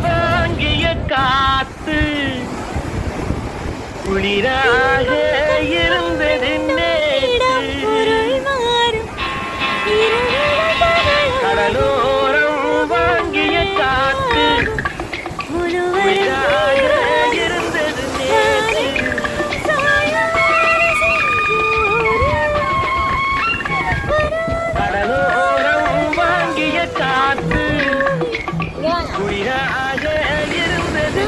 வாங்கிய காத்து குளிராக இருந்தது கடலோரம் வாங்கிய காத்து குளிராக இருந்தது கடலோரம் வாங்கிய காத்து குளிராக இருந்தது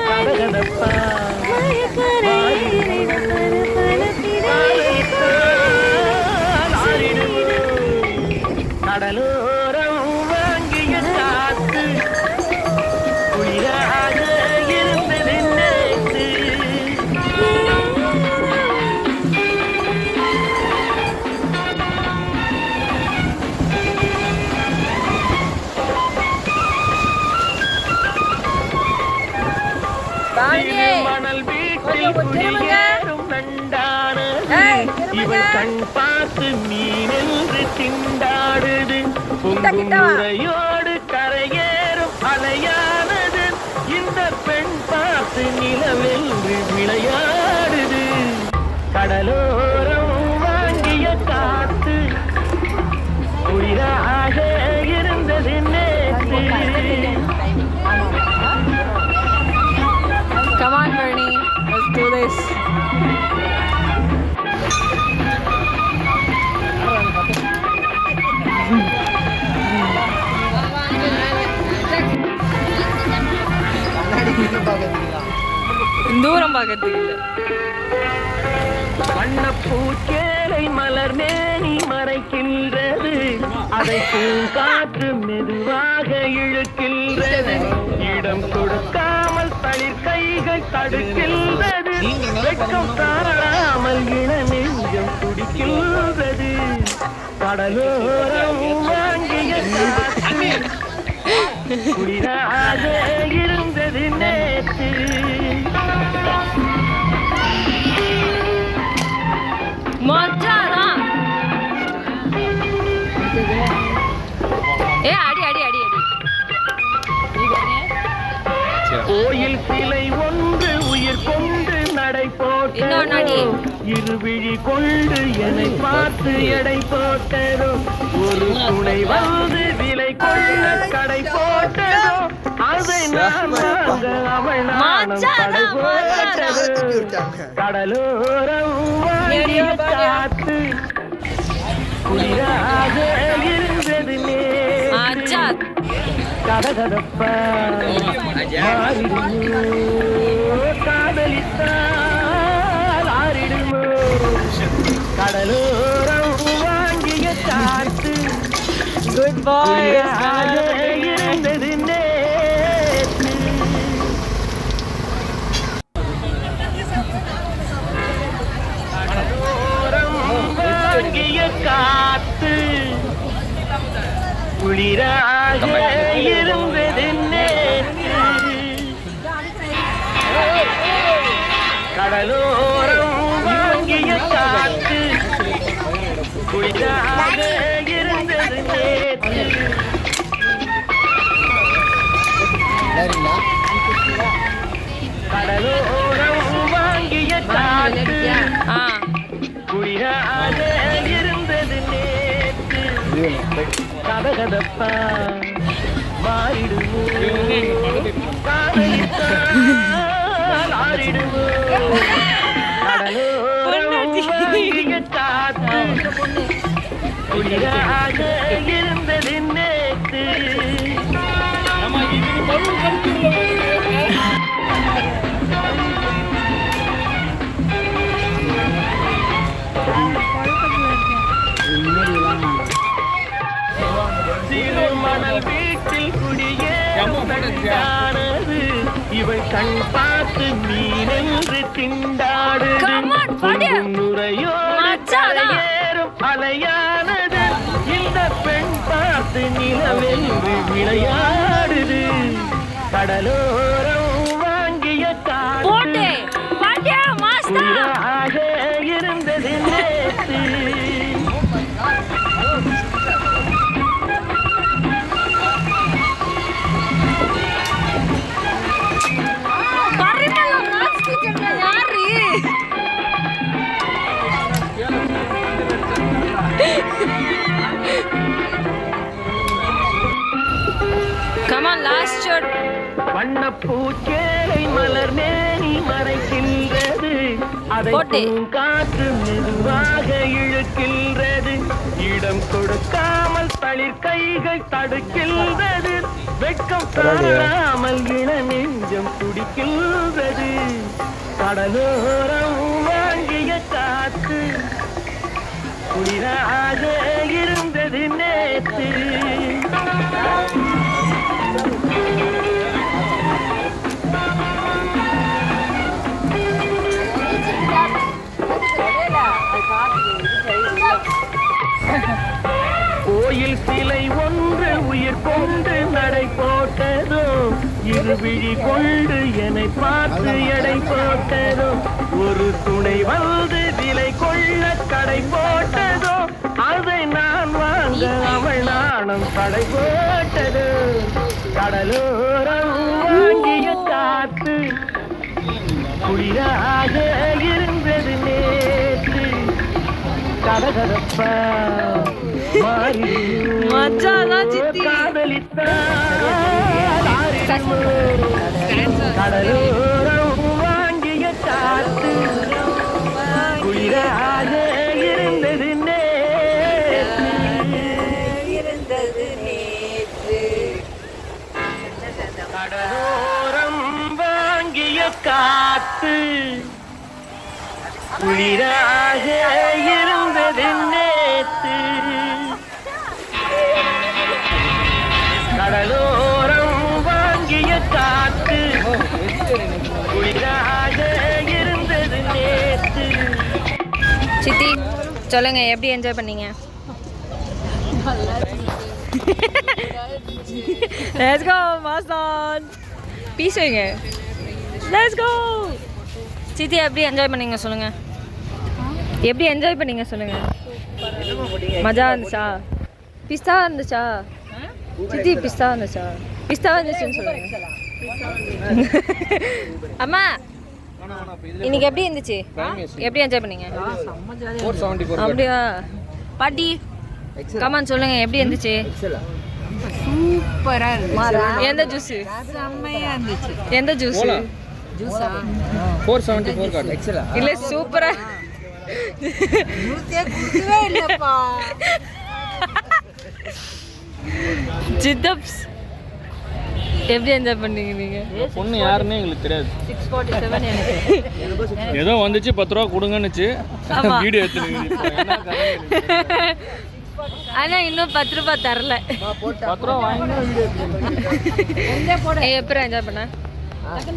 கதகதப்பா கடலோரம் வாங்கிய காத்து குளிராக இருந்தது நேற்று மணல் வீட்டில் குடியேறும் நண்டானது இவள் கண் பார்த்து மீனென்று திண்டாடுது பொங்குமுறையோடு கரையேறும் அலையானது இந்த பெண் பார்த்து நிலவென்று விளையாடுது கடலோரம் வாங்கிய காத்து குளிராக இருந்தது நேற்று. Come on, Bernie. Let's do this. தூரம் பார்க்கறதுக்கு இல்லை. வண்ணப்பூச்சேலை மலர் மேனி மறைக்கின்றது அதை பூங்காற்று மெதுவாக இழுக்கின்றது இடம் கொடுக்காமல் தளிர் கைகள் தடுக்கின்றது வெட்கம் தாழாமல் இன நெஞ்சம் துடிக்கின்றது கடலோரம் வாங்கிய காற்று குளிராக இருந்தது நேற்று மச்சான் ஏ அடி அடி அடி அடி கோயில் சிலை ஒன்று உயிர் கொண்டு நடை போட்டதோ இருவிழி கொண்டு என்னை பார்த்து எடை போட்டதோ ஒரு துணை வந்து விலை கொள்ள கடை போட்டதோ அதை நான் வாங்க அவள் நானும் கடை போட்டதோ கடலோரம் வாங்கிய காத்து குளிராக இருந்தது நேற்று கதகதப்பா காதலித்தால் ஆறிடுமோ கடலோரம் வாங்கிய காத்து Good boy. இருந்தது நேற்று கடலோரம் வாங்கிய காத்து குளிராக இருந்தது நேற்று கடலோரம் வாங்கிய காத்து குளிராக இருந்தது நேற்று கடலோரம் வாங்கிய காத்து குளிராக இருந்தது நேற்று கதகதப்பா மாறிடுமோ காதலித்தால் ஆறிடுமோ கடலோரம் வாங்கிய காத்து குளிராக இருந்தது நேற்று மணல் வீட்டில் குடியேறானது இவள் கண் பார்த்து மீனென்று திண்டாடுது முறையோரும் அலையானது இந்த பெண் பார்த்து நிலவென்று விளையாடுது கடலோரம் வாங்கிய காற்று குளிராக இருந்தது நேற்று Come on, last shot. வண்ணப்பூச்சேலை மலர் மேனி மறைக்கின்றது, அதை போட்டு. காற்று மெதுவாக இழுக்கின்றது, இடம் கொடுக்காமல் தளிர் கைகள் தடுக்கின்றது, வெட்கம் தாழாமல் இள நெஞ்சம் துடிக்கின்றது, கடலோரம் வாங்கிய காத்து குளிராக இருந்தது நேற்று. கோயில் சிலை ஒன்று உயிர் கொண்டு நடை போட்டதோ, இருவிழி கொண்டு என்னை பார்த்து எடை போட்டதோ, ஒரு துணை வந்து விலை கொள்ள கடை போட்டதோ, அதை நான் வாங்க அவள் நாணம் தடை போட்டதோ, கடலோரம் வாங்கிய காத்து குளிராக இருந்தது நேற்று, கதகதப்பா மச்சாதான் சித்தி. கடலோரம் வாங்கிய காத்து குளிராக இருந்தது நேற்று. கடலோரம் வாங்கிய காத்து குளிராக இருந்தது நேற்று. கடலோரம் வாங்கிய காத்து குளிராக இருந்தது நேற்று. சித்தி சொல்லுங்க, எப்படி என்ஜாய் பண்ணீங்க? Let's go, Masan. பீஸ் வைங்க. Let's go. சித்தி எப்படி என்ஜாய் பண்ணீங்க சொல்லுங்க? எப்படி என்ஜாய் பண்ணீங்க சொல்லுங்க? மஜா இருந்துச்சா? பிஸ்தா இருந்துச்சா? சித்தி பிஸ்தா இருந்துச்சா? பிஸ்தா இருந்துச்சுன்னு சொல்லுங்க. அம்மா இன்னைக்கு எப்படி இருந்துச்சு? எப்படி என்ஜாய் பண்ணீங்க? அப்படியா பாட்டி? கமான் சொல்லுங்க, எப்படி இருந்துச்சு? சூப்பரா இருந்துச்சு. எந்த ஜூஸ்? செம்மையா இருந்துச்சு. எந்த ஜூஸ்? ஜூஸா 474 கார்டு எக்ஸலா இல்ல சூப்பரா ஜூஸே குடிக்கவே இல்லப்பா. சித்தப்ஸ் எப்படி என்ஜாய் பண்ணீங்க நீங்க? பொண்ணு யாருன்னு எங்களுக்கு தெரியாது. 647 எனக்கு. ஏதோ வந்துச்சு 10 ரூபா கொடுங்கன்னுச்சு, ஆமா. வீடியோ எடுத்துன்னு ஆனா இன்னும் 10 ரூபாய் தரல. 10 ரூபா வாங்கி வீடியோ எடுத்து எப்படி என்ஜாய் பண்ண?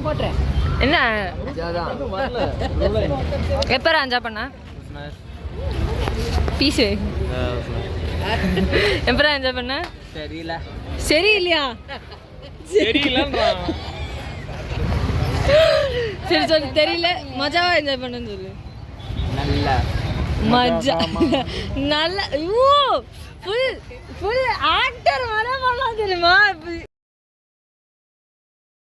போட்டுறேன். என்ன வரல. எப்போ என்ஜாய் பண்ண? பீஸ் எப்போ என்ஜாய் பண்ண? தெரியல. சரி இல்லையா? தெரியலன்றான். சரி சொல்லு, தெரியல. மஜாவா என்ஜாய் பண்ணுன்னு சொல்லு. நல்ல மஜா நல்ல. ஐயோ ஃபுல் ஆக்டர் வர பண்ணலாம் தெரியுமா?